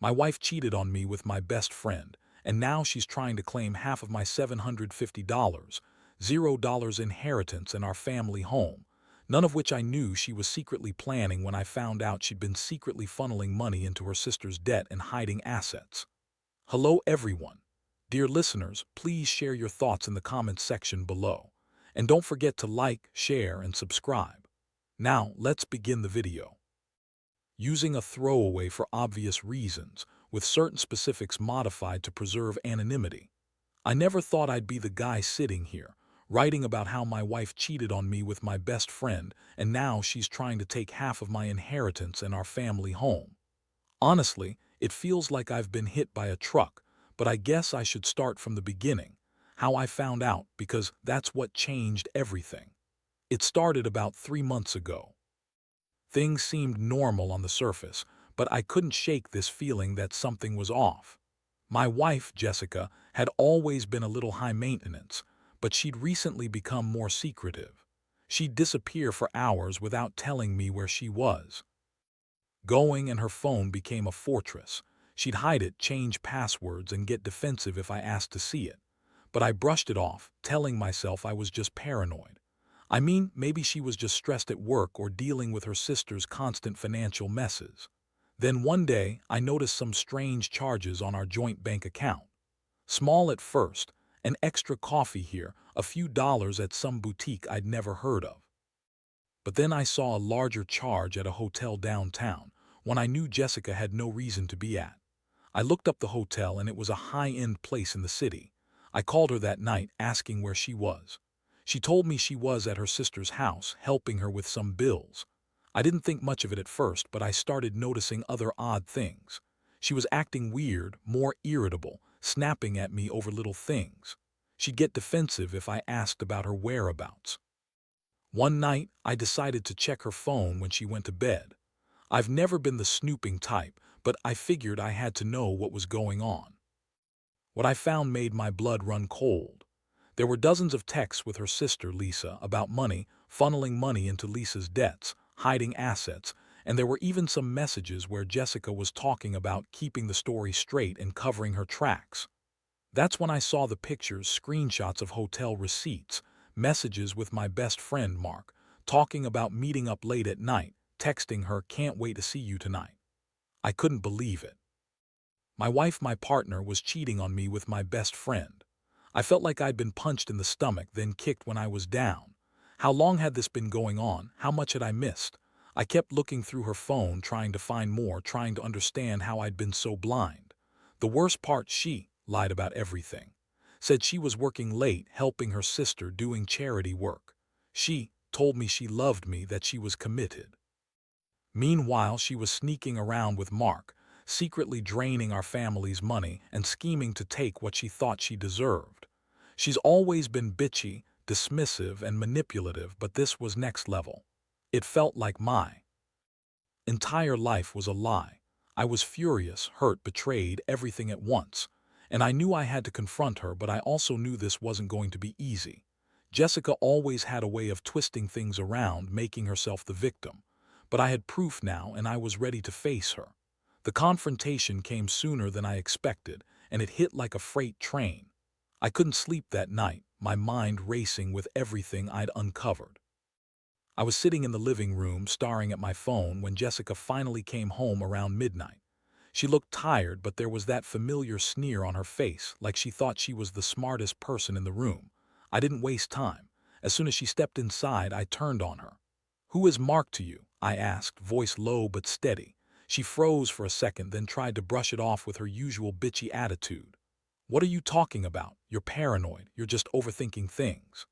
My wife cheated on me with my best friend, and now she's trying to claim half of my $750, $0 inheritance in our family home, none of which I knew she was secretly planning when I found out she'd been secretly funneling money into her sister's debt and hiding assets. Hello everyone. Dear listeners, please share your thoughts in the comments section below. And don't forget to like, share, and subscribe. Now, let's begin the video. Using a throwaway for obvious reasons, with certain specifics modified to preserve anonymity. I never thought I'd be the guy sitting here, writing about how my wife cheated on me with my best friend, and now she's trying to take half of my inheritance and our family home. Honestly, it feels like I've been hit by a truck, but I guess I should start from the beginning, how I found out, because that's what changed everything. It started about 3 months ago. Things seemed normal on the surface, but I couldn't shake this feeling that something was off. My wife, Jessica, had always been a little high maintenance, but she'd recently become more secretive. She'd disappear for hours without telling me where she was going, and her phone became a fortress. She'd hide it, change passwords, and get defensive if I asked to see it. But I brushed it off, telling myself I was just paranoid. I mean, maybe she was just stressed at work or dealing with her sister's constant financial messes. Then one day, I noticed some strange charges on our joint bank account. Small at first, an extra coffee here, a few dollars at some boutique I'd never heard of. But then I saw a larger charge at a hotel downtown, one I knew Jessica had no reason to be at. I looked up the hotel, and it was a high-end place in the city. I called her that night, asking where she was. She told me she was at her sister's house, helping her with some bills. I didn't think much of it at first, but I started noticing other odd things. She was acting weird, more irritable, snapping at me over little things. She'd get defensive if I asked about her whereabouts. One night, I decided to check her phone when she went to bed. I've never been the snooping type, but I figured I had to know what was going on. What I found made my blood run cold. There were dozens of texts with her sister, Lisa, about money, funneling money into Lisa's debts, hiding assets, and there were even some messages where Jessica was talking about keeping the story straight and covering her tracks. That's when I saw the pictures, screenshots of hotel receipts, messages with my best friend, Mark, talking about meeting up late at night, texting her, "Can't wait to see you tonight." I couldn't believe it. My wife, my partner, was cheating on me with my best friend. I felt like I'd been punched in the stomach, then kicked when I was down. How long had this been going on? How much had I missed? I kept looking through her phone, trying to find more, trying to understand how I'd been so blind. The worst part, she lied about everything. Said she was working late, helping her sister, doing charity work. She told me she loved me, that she was committed. Meanwhile, she was sneaking around with Mark, secretly draining our family's money and scheming to take what she thought she deserved. She's always been bitchy, dismissive, and manipulative, but this was next level. It felt like my entire life was a lie. I was furious, hurt, betrayed, everything at once. And I knew I had to confront her, but I also knew this wasn't going to be easy. Jessica always had a way of twisting things around, making herself the victim. But I had proof now, and I was ready to face her. The confrontation came sooner than I expected, and it hit like a freight train. I couldn't sleep that night, my mind racing with everything I'd uncovered. I was sitting in the living room, staring at my phone, when Jessica finally came home around midnight. She looked tired, but there was that familiar sneer on her face, like she thought she was the smartest person in the room. I didn't waste time. As soon as she stepped inside, I turned on her. "Who is Mark to you?" I asked, voice low but steady. She froze for a second, then tried to brush it off with her usual bitchy attitude. "What are you talking about? You're paranoid. You're just overthinking things."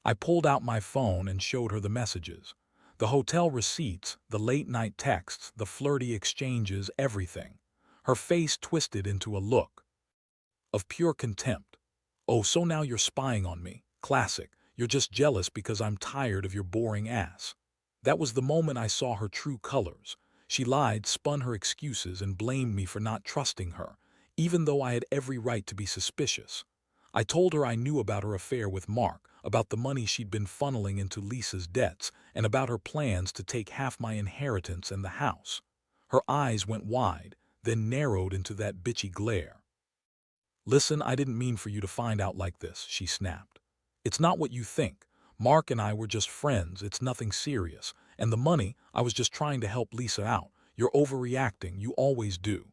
I pulled out my phone and showed her the messages. The hotel receipts, the late-night texts, the flirty exchanges, everything. Her face twisted into a look of pure contempt. "Oh, so now you're spying on me. Classic. You're just jealous because I'm tired of your boring ass." That was the moment I saw her true colors. She lied, spun her excuses, and blamed me for not trusting her, even though I had every right to be suspicious. I told her I knew about her affair with Mark, about the money she'd been funneling into Lisa's debts, and about her plans to take half my inheritance and the house. Her eyes went wide, then narrowed into that bitchy glare. "Listen, I didn't mean for you to find out like this," she snapped. "It's not what you think. Mark and I were just friends, it's nothing serious. And the money, I was just trying to help Lisa out. You're overreacting, you always do."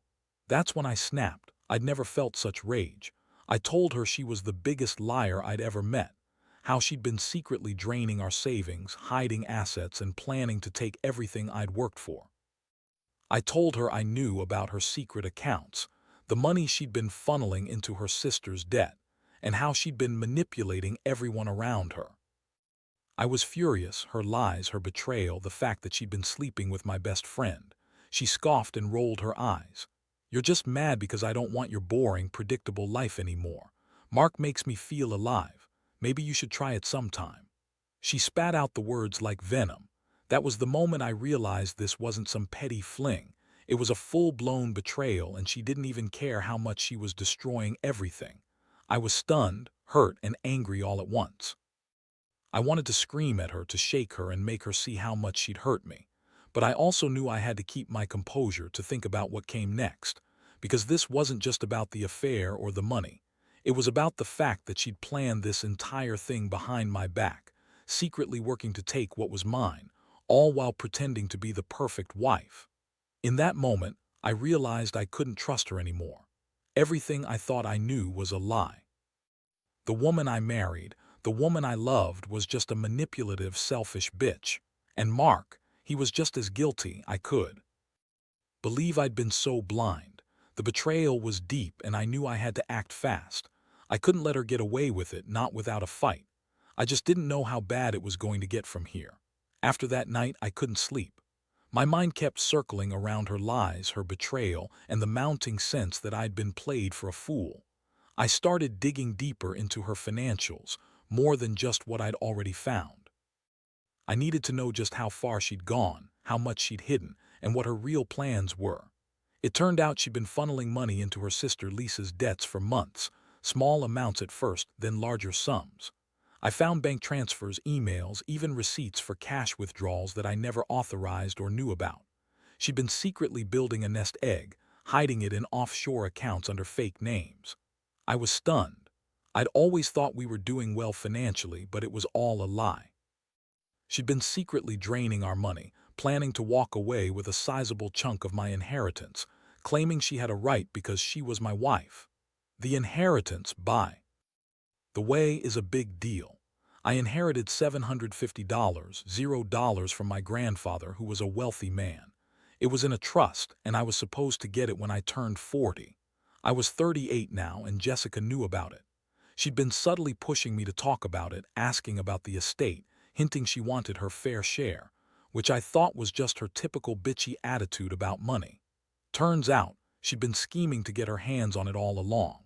That's when I snapped. I'd never felt such rage. I told her she was the biggest liar I'd ever met. How she'd been secretly draining our savings, hiding assets, and planning to take everything I'd worked for. I told her I knew about her secret accounts, the money she'd been funneling into her sister's debt, and how she'd been manipulating everyone around her. I was furious, her lies, her betrayal, the fact that she'd been sleeping with my best friend. She scoffed and rolled her eyes. "You're just mad because I don't want your boring, predictable life anymore. Mark makes me feel alive. Maybe you should try it sometime." She spat out the words like venom. That was the moment I realized this wasn't some petty fling. It was a full-blown betrayal, and she didn't even care how much she was destroying everything. I was stunned, hurt, and angry all at once. I wanted to scream at her, to shake her, and make her see how much she'd hurt me. But I also knew I had to keep my composure to think about what came next, because this wasn't just about the affair or the money. It was about the fact that she'd planned this entire thing behind my back, secretly working to take what was mine, all while pretending to be the perfect wife. In that moment, I realized I couldn't trust her anymore. Everything I thought I knew was a lie. The woman I married, the woman I loved, was just a manipulative, selfish bitch. And Mark, he was just as guilty. I could believe I'd been so blind. The betrayal was deep, and I knew I had to act fast. I couldn't let her get away with it, not without a fight. I just didn't know how bad it was going to get from here. After that night, I couldn't sleep. My mind kept circling around her lies, her betrayal, and the mounting sense that I'd been played for a fool. I started digging deeper into her financials, more than just what I'd already found. I needed to know just how far she'd gone, how much she'd hidden, and what her real plans were. It turned out she'd been funneling money into her sister Lisa's debts for months, small amounts at first, then larger sums. I found bank transfers, emails, even receipts for cash withdrawals that I never authorized or knew about. She'd been secretly building a nest egg, hiding it in offshore accounts under fake names. I was stunned. I'd always thought we were doing well financially, but it was all a lie. She'd been secretly draining our money, planning to walk away with a sizable chunk of my inheritance, claiming she had a right because she was my wife. The inheritance, by the way, is a big deal. I inherited $750, $0 from my grandfather, who was a wealthy man. It was in a trust, and I was supposed to get it when I turned 40. I was 38 now, and Jessica knew about it. She'd been subtly pushing me to talk about it, asking about the estate, hinting she wanted her fair share, which I thought was just her typical bitchy attitude about money. Turns out, she'd been scheming to get her hands on it all along.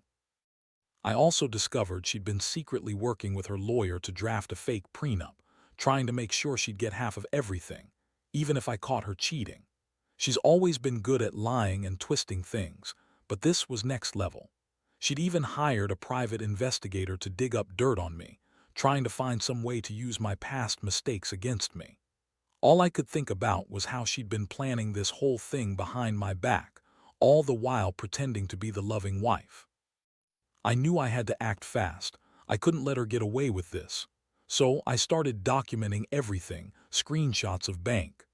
I also discovered she'd been secretly working with her lawyer to draft a fake prenup, trying to make sure she'd get half of everything, even if I caught her cheating. She's always been good at lying and twisting things, but this was next level. She'd even hired a private investigator to dig up dirt on me, trying to find some way to use my past mistakes against me. All I could think about was how she'd been planning this whole thing behind my back, all the while pretending to be the loving wife. I knew I had to act fast. I couldn't let her get away with this. So I started documenting everything, screenshots of bank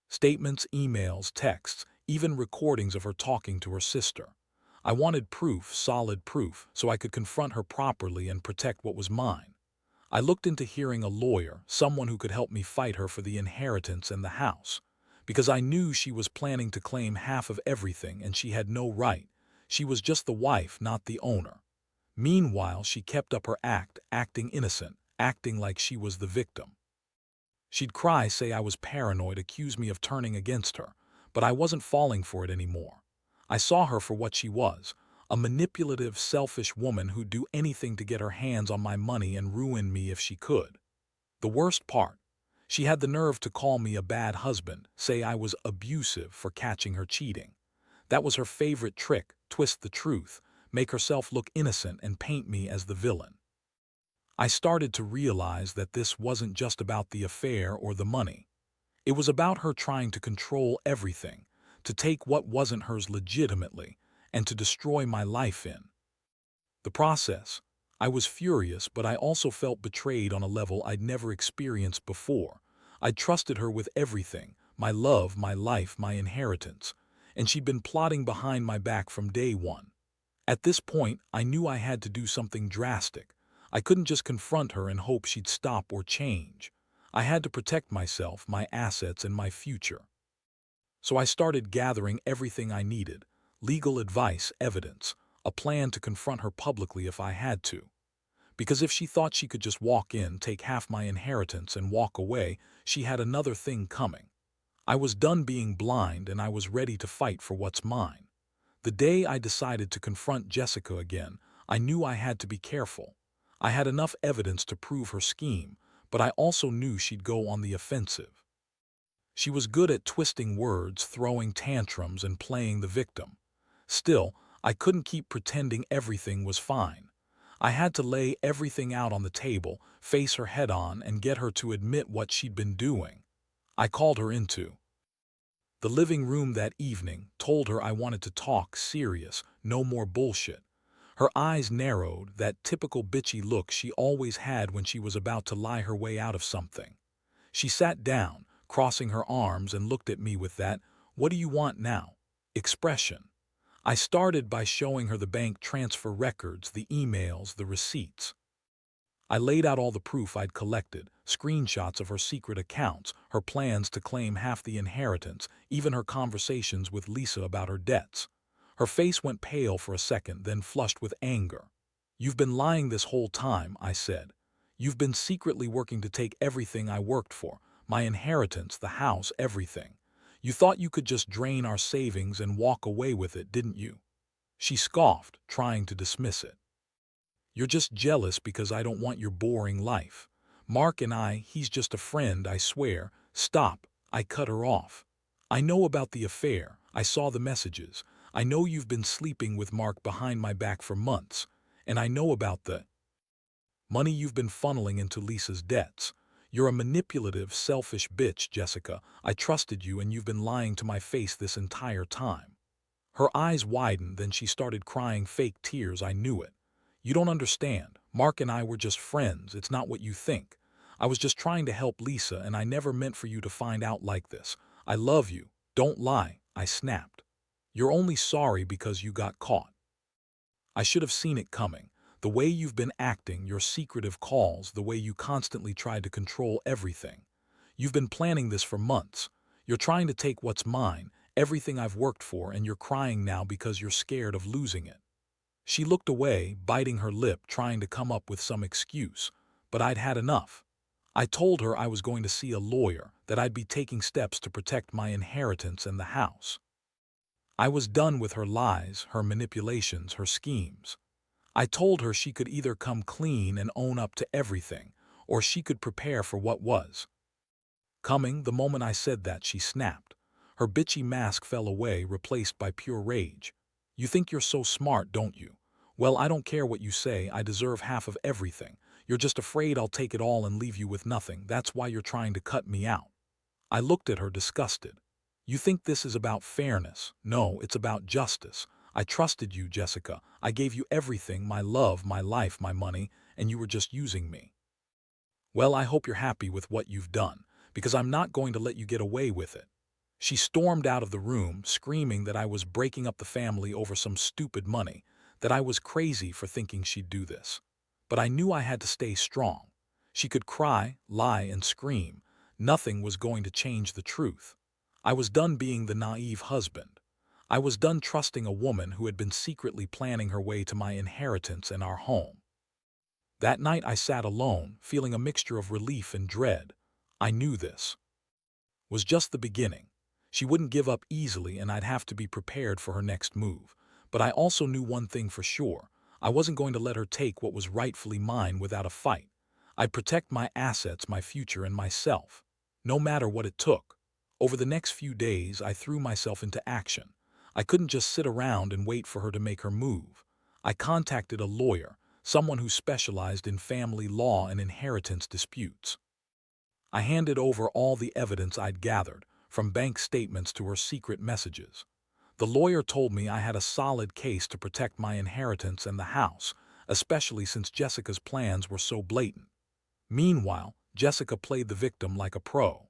statements, emails, texts, even recordings of her talking to her sister. I wanted proof, solid proof, so I could confront her properly and protect what was mine. I looked into hiring a lawyer, someone who could help me fight her for the inheritance and the house, because I knew she was planning to claim half of everything and she had no right. She was just the wife, not the owner. Meanwhile, she kept up her act, acting innocent, acting like she was the victim. She'd cry, say I was paranoid, accuse me of turning against her, but I wasn't falling for it anymore. I saw her for what she was, a manipulative, selfish woman who'd do anything to get her hands on my money and ruin me if she could. The worst part, she had the nerve to call me a bad husband, say I was abusive for catching her cheating. That was her favorite trick, twist the truth, make herself look innocent and paint me as the villain. I started to realize that this wasn't just about the affair or the money. It was about her trying to control everything, to take what wasn't hers legitimately, and to destroy my life in the process. I was furious, but I also felt betrayed on a level I'd never experienced before. I'd trusted her with everything, my love, my life, my inheritance, and she'd been plotting behind my back from day one. At this point, I knew I had to do something drastic. I couldn't just confront her and hope she'd stop or change. I had to protect myself, my assets, and my future. So I started gathering everything I needed: legal advice, evidence, a plan to confront her publicly if I had to. Because if she thought she could just walk in, take half my inheritance, and walk away, she had another thing coming. I was done being blind, and I was ready to fight for what's mine. The day I decided to confront Jessica again, I knew I had to be careful. I had enough evidence to prove her scheme, but I also knew she'd go on the offensive. She was good at twisting words, throwing tantrums, and playing the victim. Still, I couldn't keep pretending everything was fine. I had to lay everything out on the table, face her head on, and get her to admit what she'd been doing. I called her into the living room that evening, told her I wanted to talk serious, no more bullshit. Her eyes narrowed, that typical bitchy look she always had when she was about to lie her way out of something. She sat down, crossing her arms, and looked at me with that "what do you want now?" expression. I started by showing her the bank transfer records, the emails, the receipts. I laid out all the proof I'd collected, screenshots of her secret accounts, her plans to claim half the inheritance, even her conversations with Lisa about her debts. Her face went pale for a second, then flushed with anger. "You've been lying this whole time," I said. "You've been secretly working to take everything I worked for, my inheritance, the house, everything. You thought you could just drain our savings and walk away with it, didn't you?" She scoffed, trying to dismiss it. "You're just jealous because I don't want your boring life. Mark and he's just a friend, I swear." "Stop," I cut her off. "I know about the affair. I saw the messages. I know you've been sleeping with Mark behind my back for months. And I know about the money you've been funneling into Lisa's debts. You're a manipulative, selfish bitch, Jessica. I trusted you, and you've been lying to my face this entire time." Her eyes widened, then she started crying fake tears. "I knew it. You don't understand. Mark and I were just friends. It's not what you think. I was just trying to help Lisa, and I never meant for you to find out like this. I love you. Don't lie," I snapped. "You're only sorry because you got caught. I should have seen it coming. The way you've been acting, your secretive calls, the way you constantly tried to control everything. You've been planning this for months. You're trying to take what's mine, everything I've worked for, and you're crying now because you're scared of losing it." She looked away, biting her lip, trying to come up with some excuse. But I'd had enough. I told her I was going to see a lawyer, that I'd be taking steps to protect my inheritance and the house. I was done with her lies, her manipulations, her schemes. I told her she could either come clean and own up to everything, or she could prepare for what was coming. The moment I said that, she snapped. Her bitchy mask fell away, replaced by pure rage. "You think you're so smart, don't you? Well, I don't care what you say. I deserve half of everything. You're just afraid I'll take it all and leave you with nothing. That's why you're trying to cut me out." I looked at her, disgusted. "You think this is about fairness? No, it's about justice. I trusted you, Jessica. I gave you everything, my love, my life, my money, and you were just using me. Well, I hope you're happy with what you've done, because I'm not going to let you get away with it." She stormed out of the room, screaming that I was breaking up the family over some stupid money, that I was crazy for thinking she'd do this. But I knew I had to stay strong. She could cry, lie, and scream. Nothing was going to change the truth. I was done being the naive husband. I was done trusting a woman who had been secretly planning her way to my inheritance and our home. That night I sat alone, feeling a mixture of relief and dread. I knew this was just the beginning. She wouldn't give up easily, and I'd have to be prepared for her next move. But I also knew one thing for sure. I wasn't going to let her take what was rightfully mine without a fight. I'd protect my assets, my future, and myself, no matter what it took. Over the next few days, I threw myself into action. I couldn't just sit around and wait for her to make her move. I contacted a lawyer, someone who specialized in family law and inheritance disputes. I handed over all the evidence I'd gathered, from bank statements to her secret messages. The lawyer told me I had a solid case to protect my inheritance and the house, especially since Jessica's plans were so blatant. Meanwhile, Jessica played the victim like a pro.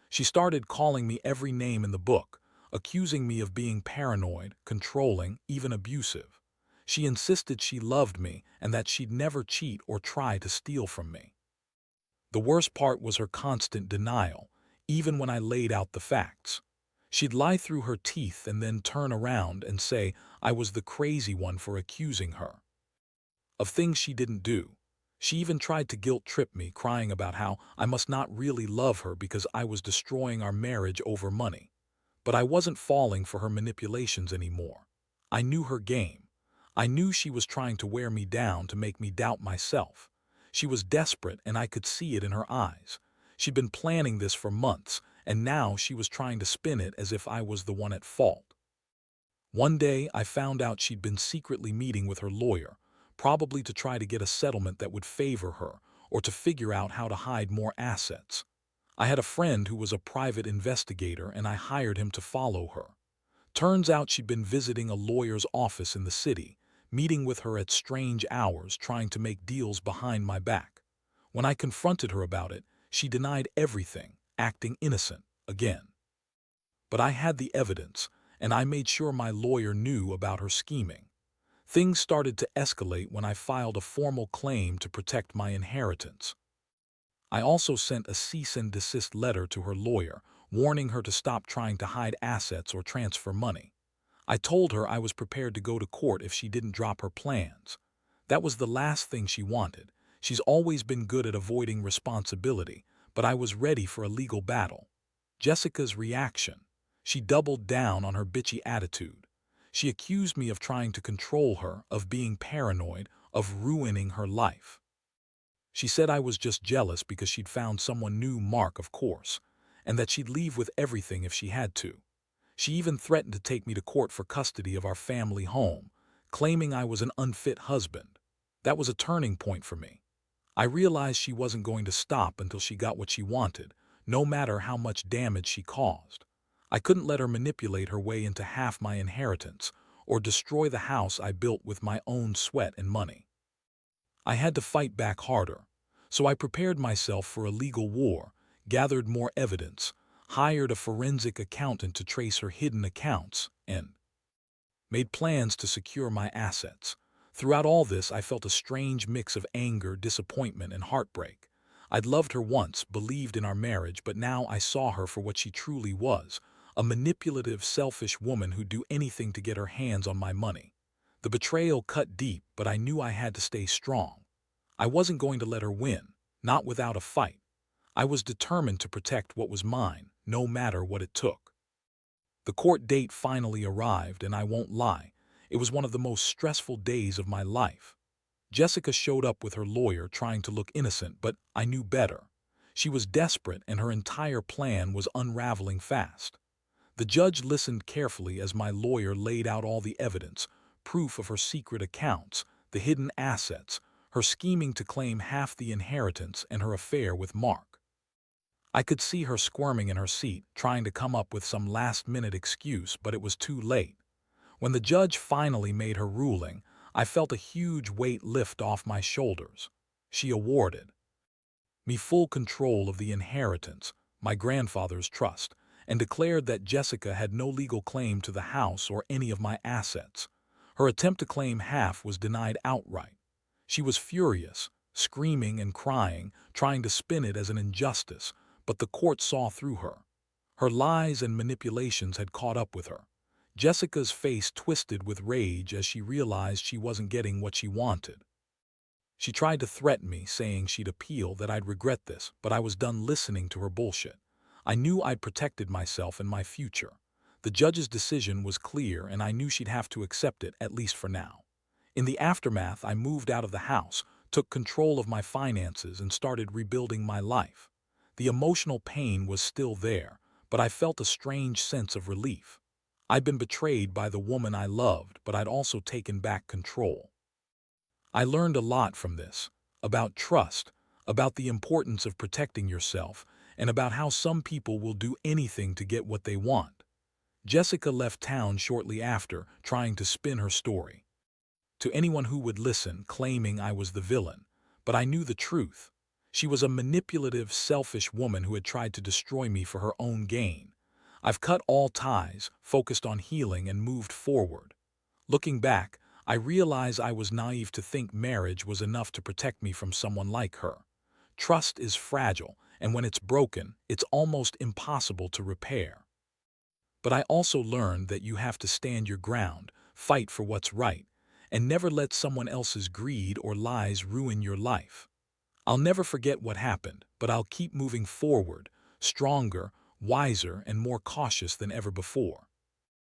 She started calling me every name in the book, accusing me of being paranoid, controlling, even abusive. She insisted she loved me and that she'd never cheat or try to steal from me. The worst part was her constant denial, even when I laid out the facts. She'd lie through her teeth and then turn around and say I was the crazy one for accusing her of things she didn't do. She even tried to guilt-trip me, crying about how I must not really love her because I was destroying our marriage over money. But I wasn't falling for her manipulations anymore. I knew her game. I knew she was trying to wear me down to make me doubt myself. She was desperate, and I could see it in her eyes. She'd been planning this for months, and now she was trying to spin it as if I was the one at fault. One day, I found out she'd been secretly meeting with her lawyer, probably to try to get a settlement that would favor her or to figure out how to hide more assets. I had a friend who was a private investigator, and I hired him to follow her. Turns out she'd been visiting a lawyer's office in the city, meeting with her at strange hours, trying to make deals behind my back. When I confronted her about it, she denied everything, acting innocent again. But I had the evidence, and I made sure my lawyer knew about her scheming. Things started to escalate when I filed a formal claim to protect my inheritance. I also sent a cease and desist letter to her lawyer, warning her to stop trying to hide assets or transfer money. I told her I was prepared to go to court if she didn't drop her plans. That was the last thing she wanted. She's always been good at avoiding responsibility, but I was ready for a legal battle. Jessica's reaction. She doubled down on her bitchy attitude. She accused me of trying to control her, of being paranoid, of ruining her life. She said I was just jealous because she'd found someone new, Mark, of course, and that she'd leave with everything if she had to. She even threatened to take me to court for custody of our family home, claiming I was an unfit husband. That was a turning point for me. I realized she wasn't going to stop until she got what she wanted, no matter how much damage she caused. I couldn't let her manipulate her way into half my inheritance or destroy the house I built with my own sweat and money. I had to fight back harder, so I prepared myself for a legal war, gathered more evidence, hired a forensic accountant to trace her hidden accounts, and made plans to secure my assets. Throughout all this, I felt a strange mix of anger, disappointment, and heartbreak. I'd loved her once, believed in our marriage, but now I saw her for what she truly was, a manipulative, selfish woman who'd do anything to get her hands on my money. The betrayal cut deep, but I knew I had to stay strong. I wasn't going to let her win, not without a fight. I was determined to protect what was mine, no matter what it took. The court date finally arrived, and I won't lie, it was one of the most stressful days of my life. Jessica showed up with her lawyer trying to look innocent, but I knew better. She was desperate, and her entire plan was unraveling fast. The judge listened carefully as my lawyer laid out all the evidence, proof of her secret accounts, the hidden assets, her scheming to claim half the inheritance, and her affair with Mark. I could see her squirming in her seat, trying to come up with some last-minute excuse, but it was too late. When the judge finally made her ruling, I felt a huge weight lift off my shoulders. She awarded me full control of the inheritance, my grandfather's trust, and declared that Jessica had no legal claim to the house or any of my assets. Her attempt to claim half was denied outright. She was furious, screaming and crying, trying to spin it as an injustice, but the court saw through her. Her lies and manipulations had caught up with her. Jessica's face twisted with rage as she realized she wasn't getting what she wanted. She tried to threaten me, saying she'd appeal, that I'd regret this, but I was done listening to her bullshit. I knew I'd protected myself and my future. The judge's decision was clear, and I knew she'd have to accept it, at least for now. In the aftermath, I moved out of the house, took control of my finances, and started rebuilding my life. The emotional pain was still there, but I felt a strange sense of relief. I'd been betrayed by the woman I loved, but I'd also taken back control. I learned a lot from this, about trust, about the importance of protecting yourself, and about how some people will do anything to get what they want. Jessica left town shortly after, trying to spin her story to anyone who would listen, claiming I was the villain. But I knew the truth. She was a manipulative, selfish woman who had tried to destroy me for her own gain. I've cut all ties, focused on healing, and moved forward. Looking back, I realize I was naive to think marriage was enough to protect me from someone like her. Trust is fragile, and when it's broken, it's almost impossible to repair. But I also learned that you have to stand your ground, fight for what's right, and never let someone else's greed or lies ruin your life. I'll never forget what happened, but I'll keep moving forward, stronger, wiser, and more cautious than ever before.